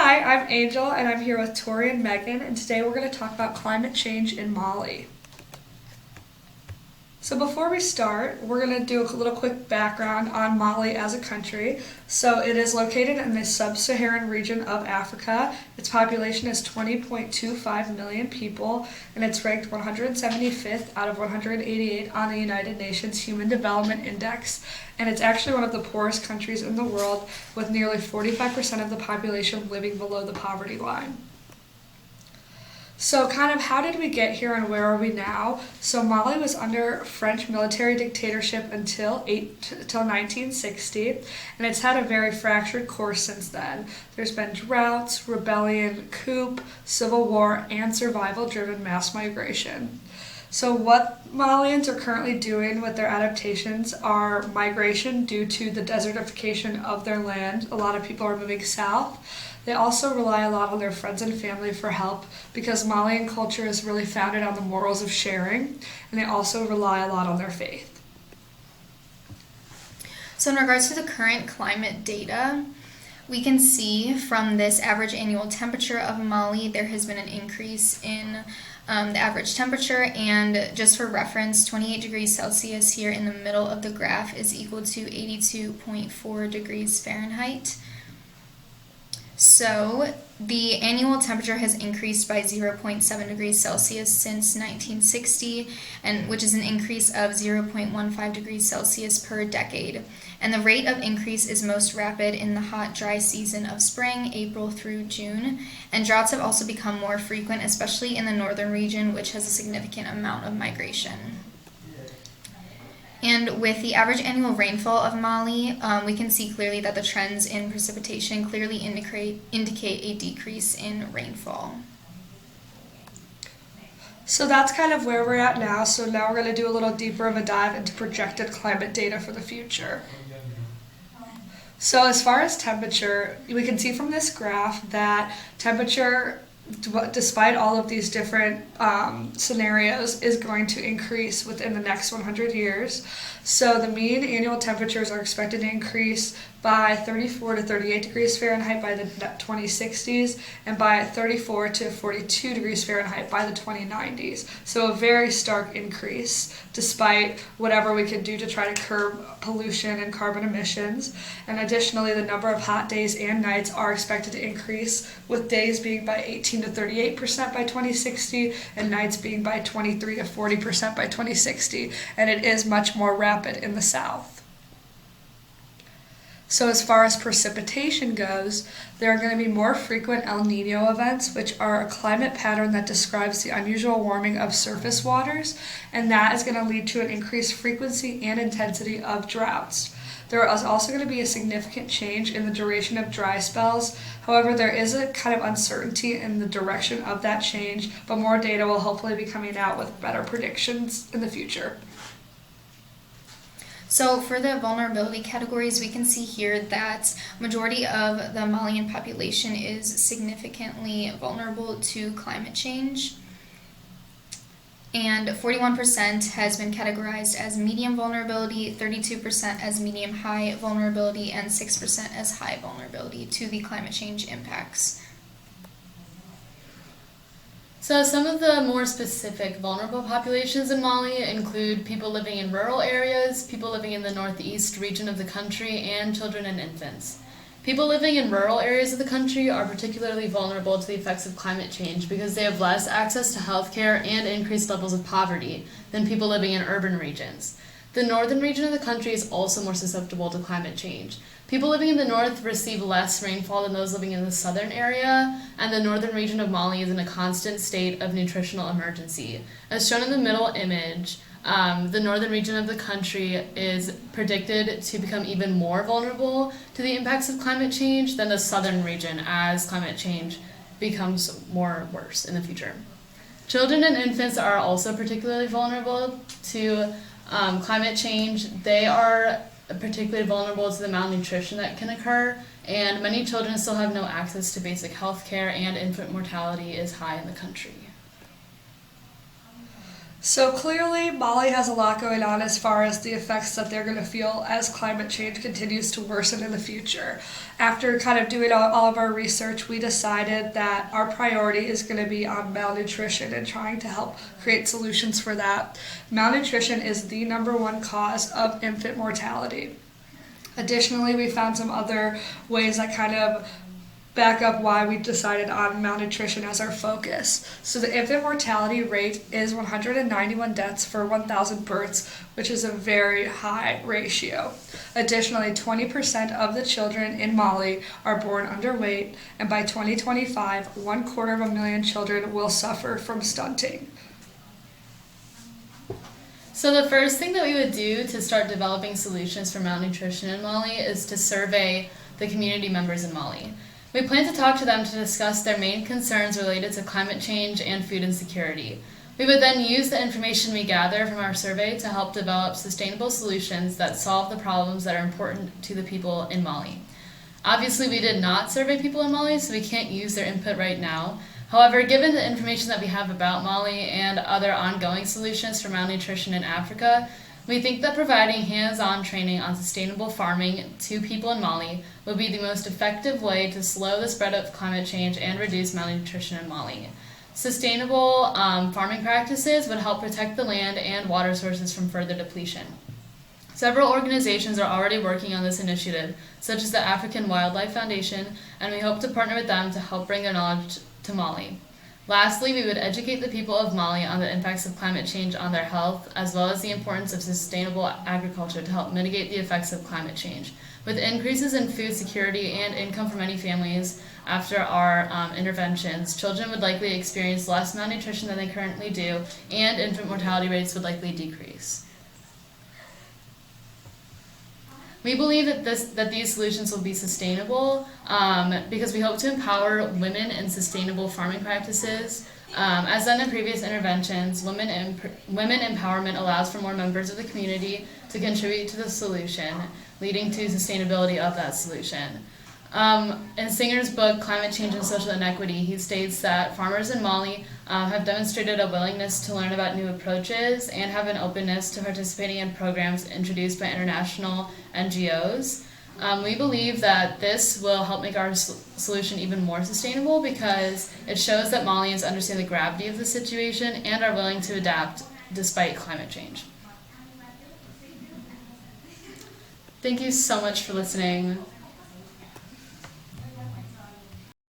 Hi, I'm Angel, and I'm here with Tori and Megan, and today we're going to talk about climate change in Mali. So before we start, we're going to do a little quick background on Mali as a country. So it is located in the sub-Saharan region of Africa. Its population is 20.25 million people, and it's ranked 175th out of 188 on the United Nations Human Development Index. And it's actually one of the poorest countries in the world, with nearly 45% of the population living below the poverty line. So kind of how did we get here and where are we now? So Mali was under French military dictatorship until 1960, and it's had a very fractured course since then. There's been droughts, rebellion, coup, civil war, and survival-driven mass migration. So what Malians are currently doing with their adaptations are migration due to the desertification of their land. A lot of people are moving south. They also rely a lot on their friends and family for help because Malian culture is really founded on the morals of sharing, and they also rely a lot on their faith. So in regards to the current climate data, we can see from this average annual temperature of Mali, there has been an increase in the average temperature, and just for reference, 28 degrees Celsius here in the middle of the graph is equal to 82.4 degrees Fahrenheit. So the annual temperature has increased by 0.7 degrees Celsius since 1960, and which is an increase of 0.15 degrees Celsius per decade. And the rate of increase is most rapid in the hot, dry season of spring, April through June. And droughts have also become more frequent, especially in the northern region, which has a significant amount of migration. And with the average annual rainfall of Mali, we can see clearly that the trends in precipitation clearly indicate a decrease in rainfall. So that's kind of where we're at now. So now we're going to do a little deeper of a dive into projected climate data for the future. So as far as temperature, we can see from this graph that temperature, despite all of these different scenarios, is going to increase within the next 100 years. So the mean annual temperatures are expected to increase by 34 to 38 degrees Fahrenheit by the 2060s and by 34 to 42 degrees Fahrenheit by the 2090s. So a very stark increase despite whatever we could do to try to curb pollution and carbon emissions. And additionally, the number of hot days and nights are expected to increase, with days being by 18 to 38% by 2060 and nights being by 23 to 40% by 2060. And it is much more rapid in the south. So as far as precipitation goes, there are going to be more frequent El Nino events, which are a climate pattern that describes the unusual warming of surface waters, and that is going to lead to an increased frequency and intensity of droughts. There is also going to be a significant change in the duration of dry spells. However, there is a kind of uncertainty in the direction of that change, but more data will hopefully be coming out with better predictions in the future. So for the vulnerability categories, we can see here that majority of the Malian population is significantly vulnerable to climate change. And 41% has been categorized as medium vulnerability, 32% as medium-high vulnerability, and 6% as high vulnerability to the climate change impacts. So some of the more specific vulnerable populations in Mali include people living in rural areas, people living in the northeast region of the country, and children and infants. People living in rural areas of the country are particularly vulnerable to the effects of climate change because they have less access to healthcare and increased levels of poverty than people living in urban regions. The northern region of the country is also more susceptible to climate change. People living in the north receive less rainfall than those living in the southern area, and the northern region of Mali is in a constant state of nutritional emergency. As shown in the middle image, the northern region of the country is predicted to become even more vulnerable to the impacts of climate change than the southern region as climate change becomes worse in the future. Children and infants are also particularly vulnerable to climate change. They are particularly vulnerable to the malnutrition that can occur, and many children still have no access to basic health care, and infant mortality is high in the country. So clearly, Mali has a lot going on as far as the effects that they're going to feel as climate change continues to worsen in the future. After kind of doing all of our research, we decided that our priority is going to be on malnutrition and trying to help create solutions for that. Malnutrition is the number one cause of infant mortality. Additionally, we found some other ways that kind of back up why we decided on malnutrition as our focus. So the infant mortality rate is 191 deaths for 1,000 births, which is a very high ratio. Additionally, 20% of the children in Mali are born underweight, and by 2025, 250,000 children will suffer from stunting. So the first thing that we would do to start developing solutions for malnutrition in Mali is to survey the community members in Mali. We plan to talk to them to discuss their main concerns related to climate change and food insecurity. We would then use the information we gather from our survey to help develop sustainable solutions that solve the problems that are important to the people in Mali. Obviously, we did not survey people in Mali, so we can't use their input right now. However, given the information that we have about Mali and other ongoing solutions for malnutrition in Africa, we think that providing hands-on training on sustainable farming to people in Mali would be the most effective way to slow the spread of climate change and reduce malnutrition in Mali. Sustainable farming practices would help protect the land and water sources from further depletion. Several organizations are already working on this initiative, such as the African Wildlife Foundation, and we hope to partner with them to help bring their knowledge to Mali. Lastly, we would educate the people of Mali on the impacts of climate change on their health, as well as the importance of sustainable agriculture to help mitigate the effects of climate change. With increases in food security and income for many families after our interventions, children would likely experience less malnutrition than they currently do, and infant mortality rates would likely decrease. We believe that these solutions will be sustainable because we hope to empower women in sustainable farming practices. As done in previous interventions, women empowerment allows for more members of the community to contribute to the solution, leading to sustainability of that solution. In Singer's book, Climate Change and Social Inequity, he states that farmers in Mali have demonstrated a willingness to learn about new approaches and have an openness to participating in programs introduced by international NGOs. We believe that this will help make our solution even more sustainable because it shows that Malians understand the gravity of the situation and are willing to adapt despite climate change. Thank you so much for listening.